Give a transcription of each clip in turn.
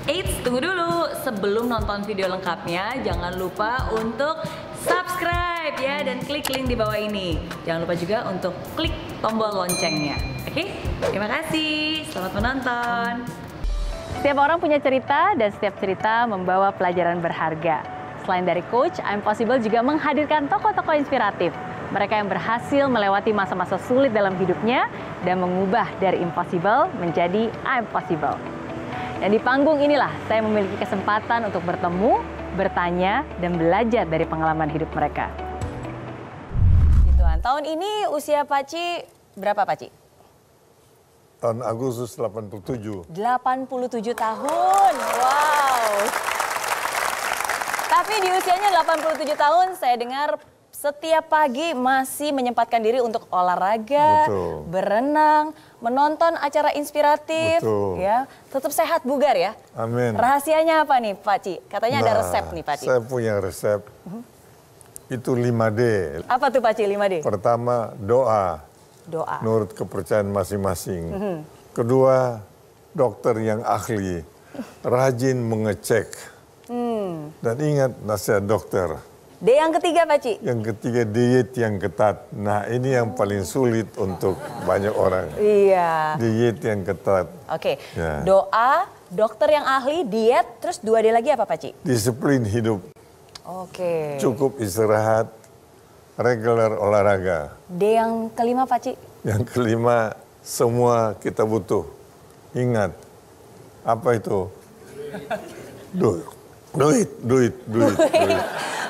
Eits, tunggu dulu. Sebelum nonton video lengkapnya, jangan lupa untuk subscribe ya dan klik link di bawah ini. Jangan lupa juga untuk klik tombol loncengnya. Oke? Terima kasih. Selamat menonton. Setiap orang punya cerita dan setiap cerita membawa pelajaran berharga. Selain dari coach, Impossible juga menghadirkan tokoh-tokoh inspiratif. Mereka yang berhasil melewati masa-masa sulit dalam hidupnya dan mengubah dari impossible menjadi impossible. Dan di panggung inilah saya memiliki kesempatan untuk bertemu, bertanya, dan belajar dari pengalaman hidup mereka. Tuhan, tahun ini usia Paci berapa, Paci? Tahun Agustus 87. 87 tahun, wow. Tapi di usianya 87 tahun saya dengar setiap pagi masih menyempatkan diri untuk olahraga, betul, berenang, menonton acara inspiratif, betul, ya, tetap sehat bugar ya. Amin. Rahasianya apa nih, Pak Ci? Katanya ada resep nih, Pak Ci. Saya punya resep. Itu 5D. Apa tuh, Pak Ci, 5D? Pertama, doa. Doa. Menurut kepercayaan masing-masing. Kedua, dokter yang ahli, rajin mengecek. Dan ingat nasihat dokter. D yang ketiga, Pak Ci? Yang ketiga, diet yang ketat. Nah, ini yang paling sulit untuk banyak orang. Iya. Diet yang ketat. Oke, Ya. Doa, dokter yang ahli, diet, terus 2D lagi apa, Pak Ci? Disiplin hidup. Oke. Cukup istirahat, reguler olahraga. D yang kelima, Pak Ci? Yang kelima, semua kita butuh. Ingat, apa itu? Duit.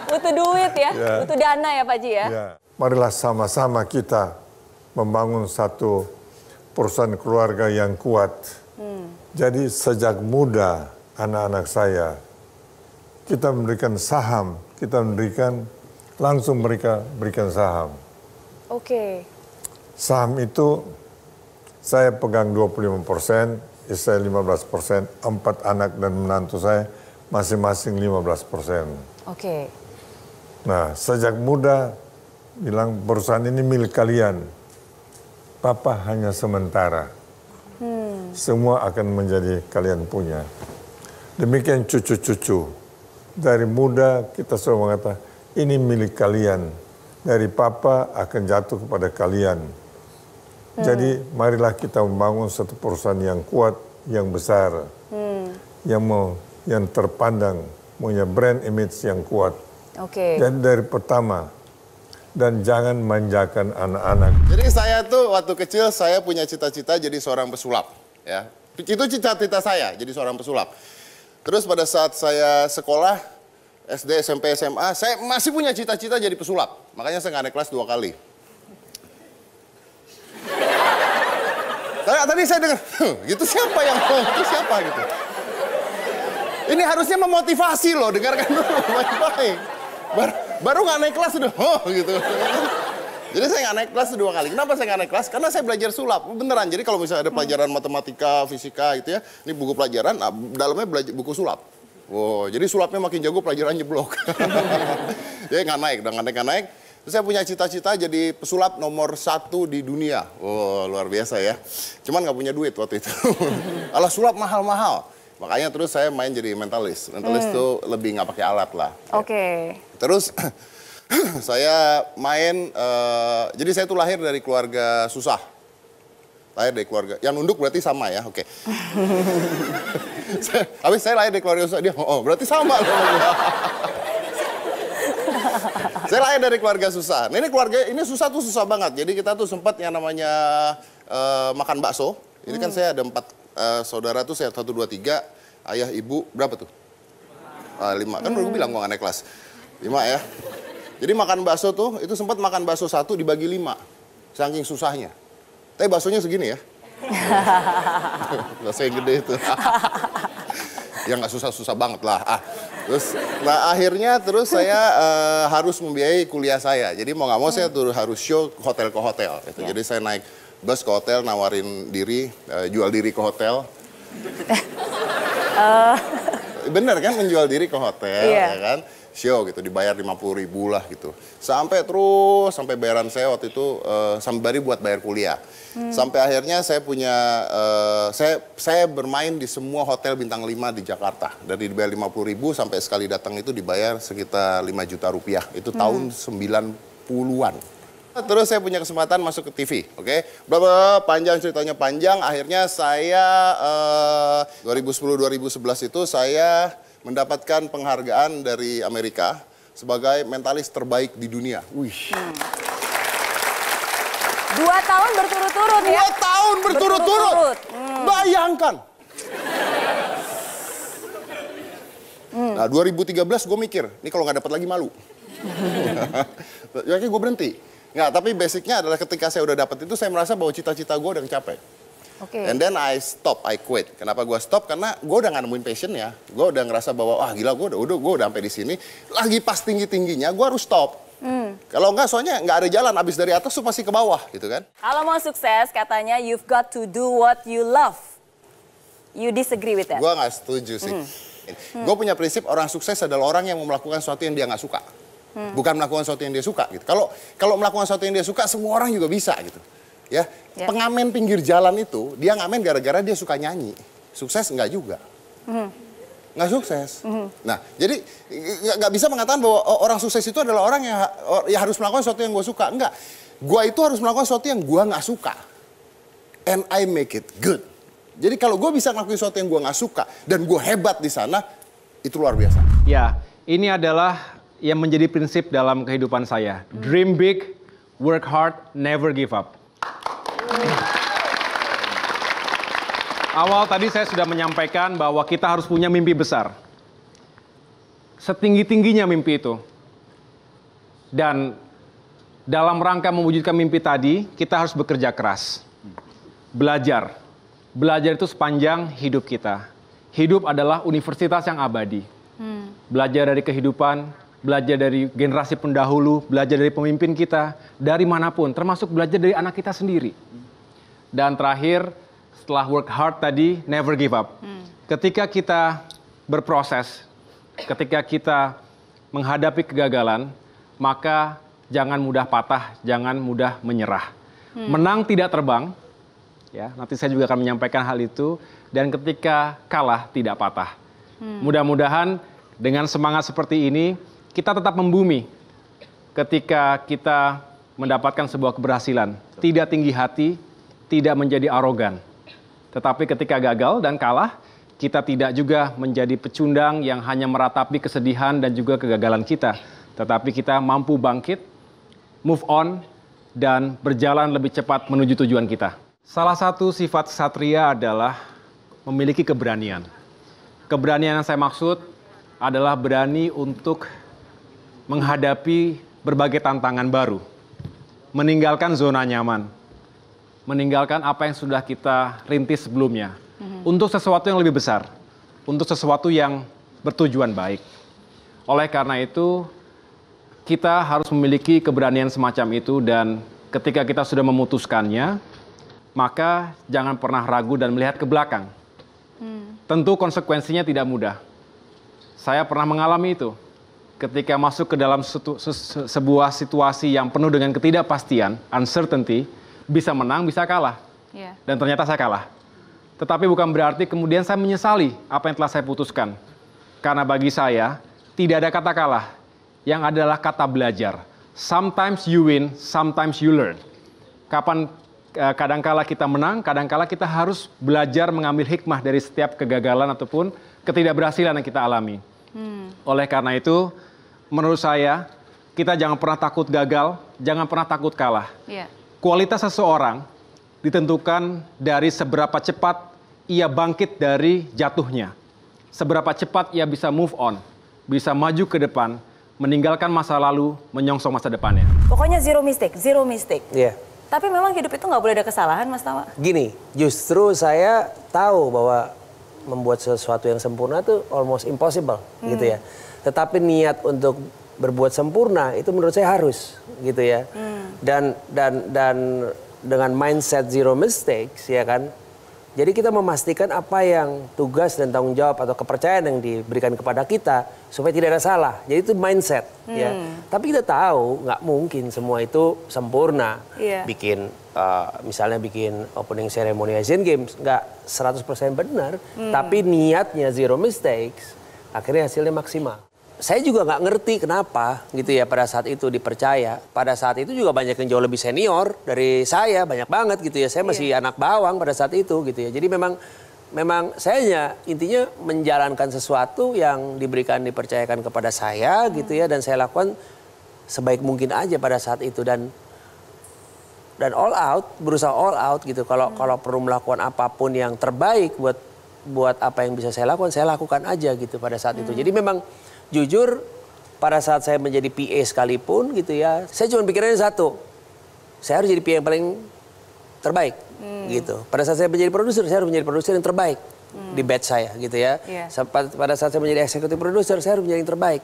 Butuh duit ya, Ya. butuh dana ya, Pak Ci ya? Ya. Marilah sama-sama kita membangun satu perusahaan keluarga yang kuat. Jadi sejak muda anak-anak saya, kita memberikan saham, kita langsung mereka berikan saham. Oke. Saham itu saya pegang 25%, istri saya 15%, 4 anak dan menantu saya masing-masing 15%. Oke. Nah, sejak muda bilang perusahaan ini milik kalian. Papa hanya sementara. Semua akan menjadi kalian punya. Demikian cucu-cucu. Dari muda kita selalu mengatakan, ini milik kalian. Dari papa akan jatuh kepada kalian. Jadi marilah kita membangun satu perusahaan yang kuat, yang besar. Yang terpandang, punya brand image yang kuat. Oke. Dan dari pertama, dan jangan manjakan anak-anak. Jadi saya tuh waktu kecil saya punya cita-cita jadi seorang pesulap, ya. Itu cita-cita saya jadi seorang pesulap. Terus pada saat saya sekolah SD, SMP, SMA, saya masih punya cita-cita jadi pesulap. Makanya saya nggak naik kelas 2 kali. Tadi saya dengar, gitu siapa yang mau? Itu siapa gitu? Ini harusnya memotivasi loh, dengarkan dulu baik-baik. Baru nggak naik kelas udah, gitu. Jadi saya nggak naik kelas 2 kali. Kenapa saya nggak naik kelas? Karena saya belajar sulap, beneran. Jadi kalau misalnya ada pelajaran matematika, fisika gitu ya, ini buku pelajaran, nah, dalamnya belajar buku sulap. Wow, jadi sulapnya makin jago, pelajaran jeblok. Jadi nggak naik, udah nggak naik. Terus saya punya cita-cita jadi pesulap nomor 1 di dunia. Wow, luar biasa ya. Cuman nggak punya duit waktu itu. Alah, sulap mahal-mahal. Makanya terus saya main jadi mentalis. Mentalis itu lebih nggak pakai alat lah. Oke. Terus saya main, jadi saya tuh lahir dari keluarga susah. Lahir dari keluarga, yang nunduk berarti sama ya, oke. Habis saya lahir dari keluarga susah, dia, berarti sama. Saya lahir dari keluarga susah. Nah, ini keluarga, ini susah tuh susah banget. Jadi kita tuh sempat yang namanya makan bakso. Ini kan saya ada 4 saudara tuh, saya 1, 2, 3, ayah, ibu, berapa tuh? 5, kan baru bilang gua nggak naik kelas. 5 ya. Jadi makan bakso tuh, itu sempat makan bakso 1 dibagi 5. Saking susahnya. Tapi baksonya segini ya. Bakso yang gede itu. Ya nggak susah-susah banget lah. Terus, nah akhirnya terus saya harus membiayai kuliah saya. Jadi mau nggak mau saya tuh harus show hotel ke hotel. Gitu. Jadi saya naik bus ke hotel, nawarin diri, jual diri ke hotel. Bener kan, menjual diri ke hotel, ya kan? show gitu, dibayar 50.000 lah gitu. Sampai terus, sampai bayaran saya waktu itu, sampai buat bayar kuliah. Sampai akhirnya saya punya, saya bermain di semua hotel bintang 5 di Jakarta. Dari dibayar 50.000 sampai sekali datang itu dibayar sekitar 5 juta rupiah. Itu tahun 90-an. Terus saya punya kesempatan masuk ke TV, oke? Panjang ceritanya panjang, akhirnya saya 2010-2011 itu saya mendapatkan penghargaan dari Amerika sebagai mentalis terbaik di dunia. Wih. 2 tahun berturut-turut ya? 2 tahun berturut-turut. Bayangkan. Nah 2013 gue mikir, ini kalau nggak dapat lagi malu. Jadi gue berhenti. Nggak, tapi basicnya adalah ketika saya udah dapat itu, saya merasa bahwa cita-cita gue udah kecapai. And then I quit. Kenapa gue stop? Karena gue udah nggak nemuin passionnya. Gue udah ngerasa bahwa, gila gue udah sampai di sini. Lagi pas tinggi-tingginya, gue harus stop. Kalau nggak, soalnya nggak ada jalan. Abis dari atas tuh pasti ke bawah, gitu kan? Kalau mau sukses, katanya you've got to do what you love. You disagree with that? Gue nggak setuju sih. Gue punya prinsip orang sukses adalah orang yang mau melakukan sesuatu yang dia nggak suka. Bukan melakukan sesuatu yang dia suka. Gitu. Kalau melakukan sesuatu yang dia suka, semua orang juga bisa, gitu. Ya, pengamen pinggir jalan itu, dia ngamen gara-gara dia suka nyanyi. Sukses enggak juga. Nggak sukses. Nah, jadi nggak bisa mengatakan bahwa orang sukses itu adalah orang yang harus melakukan sesuatu yang gue suka. Enggak. Gue itu harus melakukan sesuatu yang gue nggak suka. And I make it good. Jadi kalau gue bisa melakukan sesuatu yang gue nggak suka, dan gue hebat di sana, itu luar biasa. Ya, ini adalah yang menjadi prinsip dalam kehidupan saya. Dream big, work hard, never give up. Awal tadi saya sudah menyampaikan bahwa kita harus punya mimpi besar. Setinggi-tingginya mimpi itu. Dan dalam rangka mewujudkan mimpi tadi, kita harus bekerja keras. Belajar. Belajar itu sepanjang hidup kita. Hidup adalah universitas yang abadi. Belajar dari kehidupan, belajar dari generasi pendahulu, belajar dari pemimpin kita, dari manapun, termasuk belajar dari anak kita sendiri. Dan terakhir, setelah work hard tadi, never give up. Ketika kita berproses, ketika kita menghadapi kegagalan, maka jangan mudah patah, jangan mudah menyerah. Menang tidak terbang, ya, nanti saya juga akan menyampaikan hal itu, dan ketika kalah tidak patah. Mudah-mudahan dengan semangat seperti ini, kita tetap membumi ketika kita mendapatkan sebuah keberhasilan. Tidak tinggi hati, tidak menjadi arogan. Tetapi ketika gagal dan kalah, kita tidak juga menjadi pecundang yang hanya meratapi kesedihan dan juga kegagalan kita. Tetapi kita mampu bangkit, move on, dan berjalan lebih cepat menuju tujuan kita. Salah satu sifat ksatria adalah memiliki keberanian. Keberanian yang saya maksud adalah berani untuk menghadapi berbagai tantangan baru. Meninggalkan zona nyaman. Meninggalkan apa yang sudah kita rintis sebelumnya. Untuk sesuatu yang lebih besar. Untuk sesuatu yang bertujuan baik. Oleh karena itu, kita harus memiliki keberanian semacam itu, dan ketika kita sudah memutuskannya, maka jangan pernah ragu dan melihat ke belakang. Tentu konsekuensinya tidak mudah. Saya pernah mengalami itu. Ketika masuk ke dalam sebuah situasi yang penuh dengan ketidakpastian, uncertainty, bisa menang, bisa kalah. Dan ternyata saya kalah. Tetapi bukan berarti kemudian saya menyesali apa yang telah saya putuskan. Karena bagi saya, tidak ada kata kalah. Yang adalah kata belajar. Sometimes you win, sometimes you learn. Kadangkala kita menang, kadangkala kita harus belajar mengambil hikmah dari setiap kegagalan ataupun ketidakberhasilan yang kita alami. Oleh karena itu, menurut saya, kita jangan pernah takut gagal, jangan pernah takut kalah. Kualitas seseorang ditentukan dari seberapa cepat ia bangkit dari jatuhnya. Seberapa cepat ia bisa move on, bisa maju ke depan, meninggalkan masa lalu, menyongsong masa depannya. Pokoknya zero mistake, zero mistake. Iya. Tapi memang hidup itu nggak boleh ada kesalahan, Mas Tama. Gini, justru saya tahu bahwa membuat sesuatu yang sempurna itu almost impossible, gitu ya. Tetapi niat untuk berbuat sempurna itu menurut saya harus, gitu ya. Dan dengan mindset zero mistakes, ya kan, Jadi kita memastikan apa yang tugas dan tanggung jawab atau kepercayaan yang diberikan kepada kita supaya tidak ada salah. Jadi itu mindset ya. Tapi kita tahu nggak mungkin semua itu sempurna. Bikin misalnya bikin opening ceremony Asian Games nggak 100% benar, tapi niatnya zero mistakes, akhirnya hasilnya maksimal. Saya juga nggak ngerti kenapa gitu ya pada saat itu dipercaya. Pada saat itu juga banyak yang jauh lebih senior dari saya, banyak banget gitu ya. Saya masih anak bawang pada saat itu gitu ya. Jadi memang saya intinya menjalankan sesuatu yang dipercayakan kepada saya gitu ya, dan saya lakukan sebaik mungkin aja pada saat itu dan all out, berusaha all out gitu. Kalau perlu melakukan apapun yang terbaik buat apa yang bisa saya lakukan aja gitu pada saat itu. Jadi memang jujur, pada saat saya menjadi PA sekalipun gitu ya, saya cuma pikirannya satu, saya harus jadi PA yang paling terbaik gitu. Pada saat saya menjadi produser, saya harus menjadi produser yang terbaik di batch saya gitu ya. Pada saat saya menjadi eksekutif produser, saya harus menjadi yang terbaik.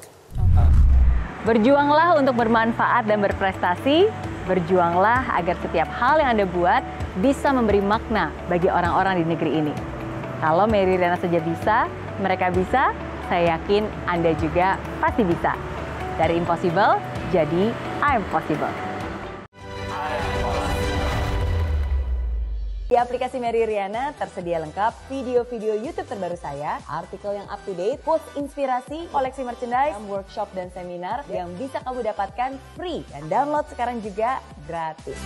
Berjuanglah untuk bermanfaat dan berprestasi. Berjuanglah agar setiap hal yang Anda buat bisa memberi makna bagi orang-orang di negeri ini. Kalau Mary Riana saja bisa, mereka bisa. Saya yakin Anda juga pasti bisa. Dari impossible, jadi I'm possible. Di aplikasi Mary Riana tersedia lengkap video-video YouTube terbaru saya, artikel yang up to date, post inspirasi, koleksi merchandise, workshop dan seminar yang bisa kamu dapatkan free. Dan download sekarang juga gratis.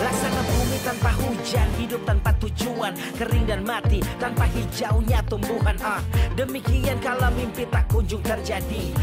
Laksana bumi tanpa hujan, hidup tanpa tujuan, kering dan mati tanpa hijaunya tumbuhan. Demikian kalau mimpi tak kunjung terjadi.